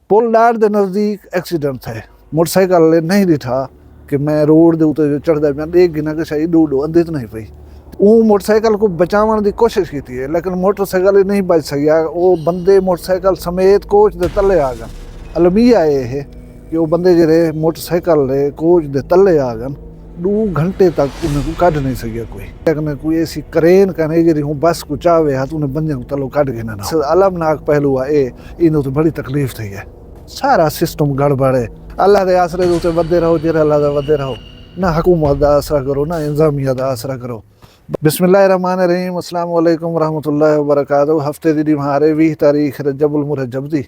पुल डार के नज़दीक एक्सीडेंट थे। मोटरसाइकिल ने नहीं दिठा कि मैं रोड के उत्ते जो चढ़ता मैं देख गिना कि शायद डूडो अंधी तो नहीं पई। वो मोटरसाइकिल को बचाने की कोशिश की थी लेकिन मोटरसाइकिल नहीं बच सकिया। वो बंदे मोटरसाइकिल समेत कोच के तले आ गए। अलमिया ये कि वो बंदे जरे मोटरसाइकिल ले कोच के तले आ गए। 2 घंटे तक उन्हें कढ़ नहीं सकिया कोई, लेकिन कोई ऐसी करेन कहने जी हूँ बस को चावे हाथ उन्हें बंदे को तलो कढ़ के ना। अलमनाक पहलू है इन तो बड़ी तकलीफ थी है। सारा सिस्टम गड़बड़ है। अल्लाह के आसरे उत्ते वधदे रहो, जेरे अल्लाह दा वधदे रहो। ना हुकूमत का आसरा करो ना इंतजामिया का आसरा करो। बिस्मिल्लाहिर्रहमानिर्रहीम, अस्सलाम वालेकुम रहमतुल्लाहि व बरकातहू। हफ्ते दी हमारे 20 तारीख रजबुल मुरज्जब दी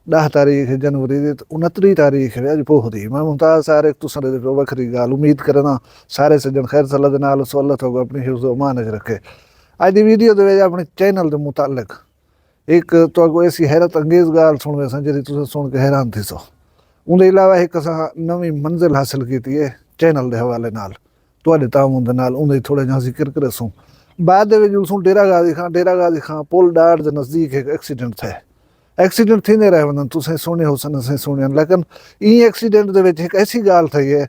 10 तारीख जनवरी दी 29 तारीख है अज पोह दी। मैं मुमताज सारे तुसां दे वखरी गाल उम्मीद करना सारे सज्जन खैर सलाह दे नाल सहुलत होगा अपनी हिफ्ज़ व अमान च रखे। अज दी वीडियो दे विच अपने चैनल दे मुतालिक एक तो ऐसी हैरत अंगेज़ गाल सुन वैसा जी तुम सुन के हैरान थी सो। उनके अलावा एक असां नवी मंजिल हासिल की है चैनल के हवाले नाल तुहाडे तामुन दे नाल उनके थोड़ा जिहा जिक्र करे सूँ। बाद दे विच सूँ डेरा गाजी खां पुल डार के नज़दीक एक एक्सीडेंट थे। एक्सीडेंट थींदे रहे वञनि, तुसें सुने हो सन असें सुने, लेकिन ई एक्सीडेंट दे विच एक ऐसी गाल थी है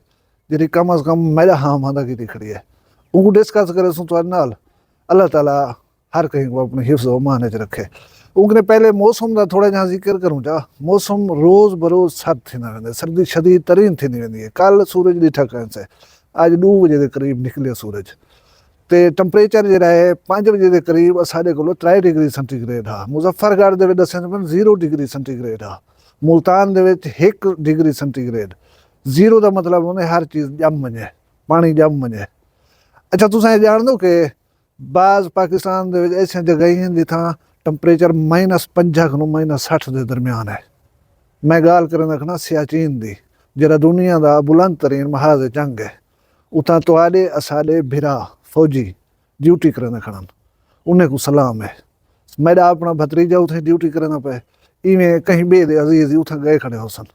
जी कम अज़ कम मेरा हाम हंदा की खड़ी है। उनको डिस्कस करे सूँ तुहाडे नाल। अल्लाह ताला हर कहीं को अपने हिफ्ज़ व अमान च रखे। उनके पहले मौसम का थोड़ा जहाँ जिक्र करूँ चा। मौसम रोज़ बरोज़ सर्द थींदा वेंदा, सर्दी शदीद तरीन थींदी वेंदी है। कल सूरज ॾिठा कैंसे अज 2 बजे के करीब निकलिया सूरज ते टैंपरेचर जो है 5 बजे के करीब साढ़े को 3 डिग्री सेंटीग्रेड हा। मुजफ्फरगढ़ के दसें 0 डिग्री सेंटीग्रेड हा। मुल्तान के 1 डिग्री सेंटीग्रेड। 0 का मतलब उन्हें हर चीज़ जम वजे, पानी जम वजे। अच्छा तुम जान दो कि बाज़ पाकिस्तान के ऐसा जगह जिथा टैंपरेचर -50 को -60 के दरम्यान है। मैं गाल कर रखना सियाचिन की जरा दुनिया का बुलंद तरीन महाज जंग है। उतना तुहाडे असाडे भिरा फौजी ड्यूटी करना खड़न उन्हें को सलाम है। मेरा अपना भतरीजा उथे ड्यूटी करना पे इवें कहीं बे दे अजीज उथे गए खड़े हो सन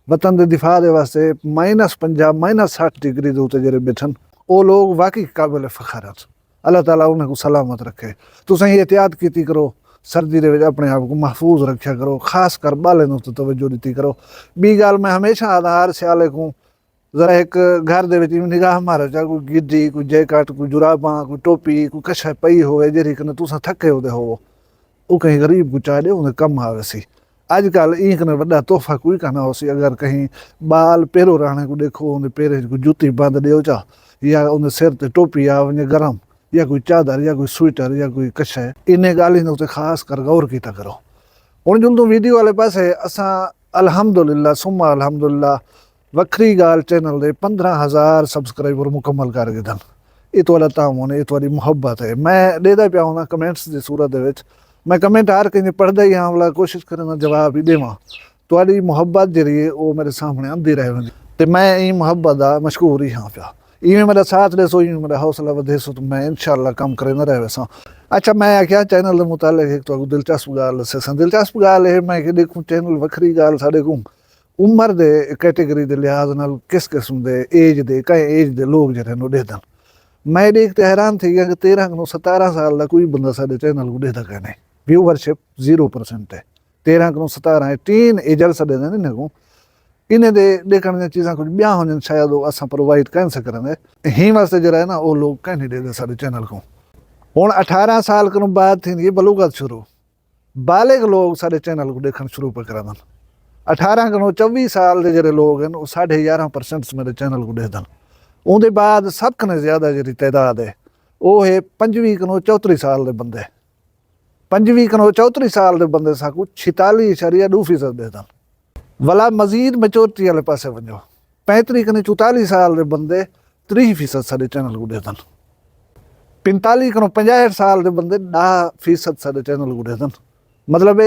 वतन के दिफा के वास्ते -50 -60 डिग्री के उत्ते जरे बैठन। वो लोग वाकई काबिल फ़ख्र हैं। अल्लाह ताला उन्हें को सलामत रखे। तुसें एहतियात की करो, सर्दी के अपने आप को महफूज रखा करो, खास कर बाले तो तवज्जो दी करो। बी गाल मैं हमेशा आधार स्याले को जरा एक घर दे निगाह मारो चा कोई गिड्डी कोई जैकेट कोई जुराबां कोई टोपी कोई कछ पई होवे जेरी कने तुसां थके होदे होवो वो कहीं गरीब को चा दे उन्हें कम आवे सी। अजकल ई कने वड्डा तोहफा कोई कहना हो सी। अगर कहीं बाल पेरो रहने को देखो उन्हें पेरे को जुती बांध दियो चा या उन्हें सिर ते टोपी आ वने गरम या कोई चादर या कोई स्वेटर या कोई कछ है इन्हें गाली उत्ते खास कर गौर किया करो। हुण जो तुम वीडियो वाले पासे असां अल्हम्दुलिल्लाह सुम्मा अल्हम्दुलिल्लाह वखरी गाल चैनल दे 15,000 सब्सक्राइबर मुकम्मल कर गए थे। ये तो तामुन है, ये तो मुहब्बत है। मैं देता पिया हूँ कमेंट्स की सूरत मैं कमेंट हर कहीं पढ़ता ही हाँ वाला कोशिश करना जवाब ही देवा। थोड़ी मुहब्बत जी है वो मेरे सामने आती रहे तो मैं ई मुहब्बत का मशहूर ही हाँ पिया। इवें मेरा साथ देसो इवें मेरा हौसला वधे सो तो मैं इंशाअल्लाह कम करे ना रहे वैसा। अच्छा मैं आख्या चैनल के मुतालिक एक तो दिलचस्प गाल दसे। दिलचस्प गाल है मैं कि देखूँ चैनल वखरी गाल साढ़े को उम्र दे कैटेगरी के लिहाज नाल किस किस्म के एज के कई एज के लोग जो देखते मैं देखते हैरान थी गया कि 13 को 17 साल का कोई बंदा साढ़े चैनल को देखता कहने। व्यूवरशिप 0% है। 13 को 17 है टीन एजर सॾे इन्हें को इन्हें दे देखने चीज़ा कुछ ब्याह हो शायद वो असां प्रोवाइड कर सकते ही वास्ते जो है ना वो लोग कहीं नहीं देते साढ़े चैनल को। हूँ 18 साल को बाद थी बलूगत शुरू बालिग लोग साढ़े चैनल को देखना शुरू पर करा। 18 को 24 साल के जो लोग हैं वो 11.5% मेरे चैनल को देखते। उनके बाद सब कने ज़्यादा जी तादाद है वो है 25 को 34 साल के बंदे। 25 को 34 साल के बंदे साकू 46.2% देखते। वाला मजीद मेचोरिटी वाले पासे वजो 35 को 44 साल के बंदे 30% साढ़े चैनल को देखते। 45 को 65 साल के बंदे 10% साढ़े चैनल को देखते। मतलब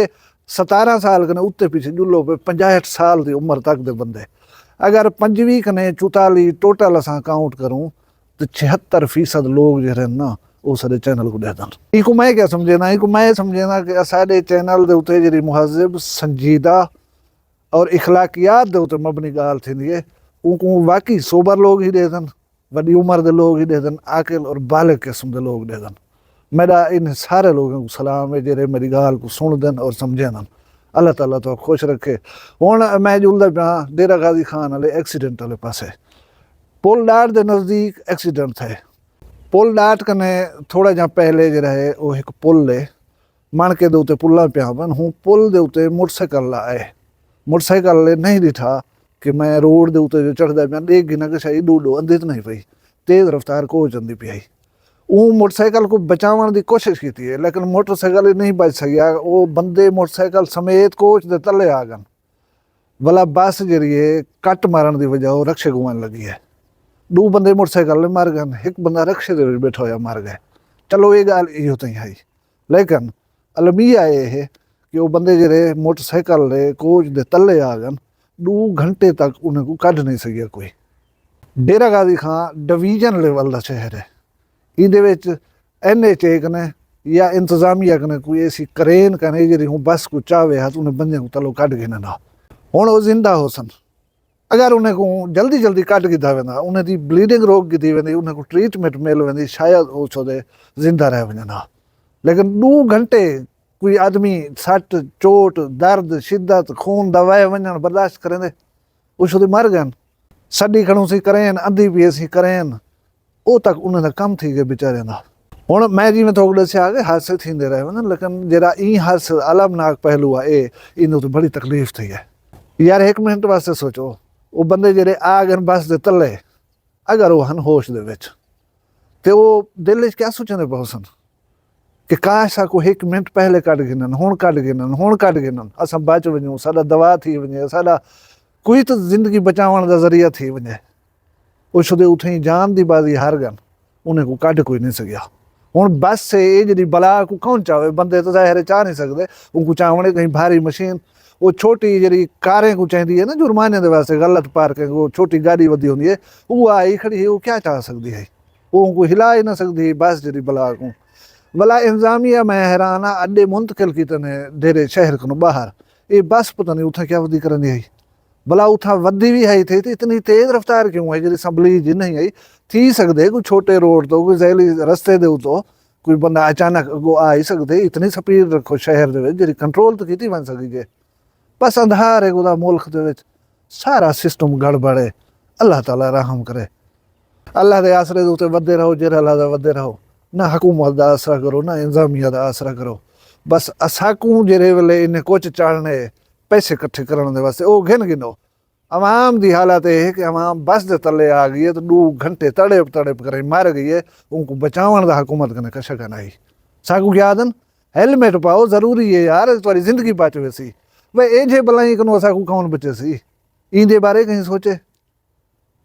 17 साल कने उत्ते पीछे जुलो पे 65 साल की उम्र तक के बंदे। अगर 25 कने 44 टोटल असां काउंट करूँ तो 76% लोग जो है ना वो सारे चैनल को देखते। इको मैं क्या समझेना, इको मैं समझेना कि साढ़े चैनल के उत्ते जी मुहज़्ज़ब संजीदा और इखलाकियात के उत्ते मबनी गाल थी है उनको वाकई सोबर लोग ही देखते, वड्डी उम्र के लोग ही देखते, आकिल और बालिग किस्म के लोग देखते। मेरा इन सारे लोगों को सलाम है जेरे मेरी गाल को सुन देन और समझे। अल्लाह ताला तो खुश रखे। हुण मैं जुलदा पिया डेरा गाजी खान वाले एक्सीडेंट वाले पासे, पुल डाट के नज़दीक एक्सीडेंट थे। पुल डाट कने थोड़ा जा पहले जो है वो एक पुल है, माणके के उत्ते पुल्ला पिया बन। हूँ पुल के उत्ते मोटरसाइकिल आए, मोटरसाइकिल वाले नहीं दिठा कि मैं रोड के उत्ते जो चढ़दा पिया, देख गिना कि शायद डूडो अंधी तो नहीं पई, तेज़ रफ्तार कोच आंदी पई। वो मोटरसाइकिल को बचाने की कोशिश की है, लेकिन मोटरसाइकिल नहीं बच सकिया। वो बंदे मोटरसाइकिल समेत कोच के तले आ गए। भला बस जी कट मारन की वजह रक्शे घुमान लगी है। 2 बंदे मोटरसाइकिल मर गए, एक बंदा रक्शे के बैठा होया मर गए। चलो ये गल इहो तो आई, लेकिन अलमिया ये है कि वो बंदे जे मोटरसाइकिल कोच के तले आ गए, 2 घंटे तक उन्हें को कढ़ नहीं सकिया कोई। डेरा गाजी खान डिवीजन लेवल का शहर है, ये NH कने या इंतजामिया कने कोई ऐसी करेन कने जी हूँ बस को चावे हाथ उन्हें बंदे को तलो कढ़ के ना हुण वो जिंदा हो सन। अगर उन्हें को जल्दी जल्दी कट किया वेंदा, उन्हें दी ब्लीडिंग रोक की वेंदी, उन्हें को ट्रीटमेंट मिल वेंदी, शायद वो छोदे जिंदा रह वञनि। लेकिन 2 घंटे कोई आदमी सट चोट दर्द शिद्दत खून दवाए वञण बर्दाश्त करेंदे, वो छोदे मर गए। सड़ी खड़ू सी करेन, अंधी पी सी करेन, वो तक उन्हें कम थी गए बेचारे का। हुण मैं जिवें थोड़े दस्सिया कि हादसे थींदे रहे वञनि, लेकिन जरा ई हादसा अलमनाक पहलू है, इन तो बड़ी तकलीफ थी है यार। 1 मिनट वास्ते सोचो, वो बंदे जेडे आ गए बस के तले, अगर वो हन होश दे विच, तो वो दिल क्या सोचते पाओ सन कि काश को 1 मिनट पहले कट गिनन, हुण कट गिनन, हुण कट गिनन, असां बच वञूं, साडा दवा थी वञे, साडा कोई तो जिंदगी बचावन का जरिया थी वञे। वो छोदे उथे ही जान की बाजी हार गए, उन्हें को कढ़ कोई नहीं सकिया। हुण बस से ये जी बला को कौन चाहे, बंदे तो ज़ाहिर चाह नहीं सकते, उनको चावने कहीं भारी मशीन, वो छोटी जी कारें को चाहिए है ना जुर्माने के वास्ते, गलत पार्किंग, वो छोटी गाड़ी वधी होंगी है, वो आई खड़ी है, वो क्या चाह सकती है, वो उनको हिला ही ना सकती बस जी बला को। भला इंतजामिया मैं हैरान हाँ, अड्डे मुंतकिल कितने डेरे शहर को बाहर, ये बस पता नहीं उतना क्या वधी करनी आई। भला उथा वधी भी आई थी तो इतनी तेज़ रफ्तार क्यों है जी संभली जी नहीं आई। थी सकते कोई छोटे रोड तो कोई जैली रस्ते दे तो कोई बंदा अचानक अगो आ ही सकते, इतनी स्पीड रखो शहर के जी कंट्रोल तो की बन सकी जे। बस अंधार है खुदा मुल्क के सारा सिस्टम गड़बड़ है। अल्लाह ताला रहम करे, अल्लाह के आसरे के उत्ते वधदे रहो, जेरा अल्लाह दा वधदे रहो, ना हुकूमत का आसरा करो ना इंतजामिया का आसरा करो। बस असाकू जेरे वेले इन्हें कुछ चाढ़ने पैसे इकट्ठे करने वास्ते वो गिनो। अवाम की हालत यह है कि अवाम बस के तले आ गई है, तो 2 घंटे तड़प तड़प कर मर गई है, उनको बचावन का हुकूमत कने कश आई। साकू क्या आदन हेलमेट पाओ, जरूरी है यार, तुम्हारी जिंदगी बच वैसी। भाई ये जे बलाई कनो असाकू कौन बचे सी, इंदे बारे कहीं सोचे।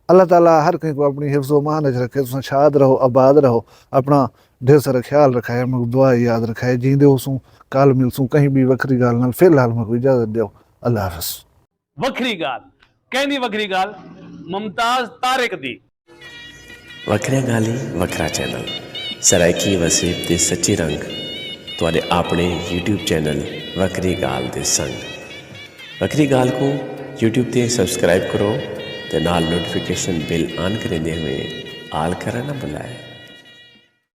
अल्लाह ताला हर कहीं को अपनी हिफ्ज़ व मान च रखे, तुम शाद रहो, आबाद रहो, अपना ढेर सारा ख्याल रखाए, मैं दुआ याद रखाए, जींदे होसूं काल मिलसूं कहीं भी वखरी गाल नाल। फिलहाल मैं कोई इजाजत दो, अल्लाह हाफ़िज़। वखरी गाल कहनी वखरी गाल मुमताज तारिक दी। वखरिया गाली वखरा चैनल सराइकी वसीब ते सच्ची रंग तुहाडे अपने YouTube चैनल वखरी गाल दे संग। वखरी गाल को YouTube ते सब्सक्राइब करो ते नाल नोटिफिकेशन बिल ऑन करेंदे हुए आल करना ना भुलाए।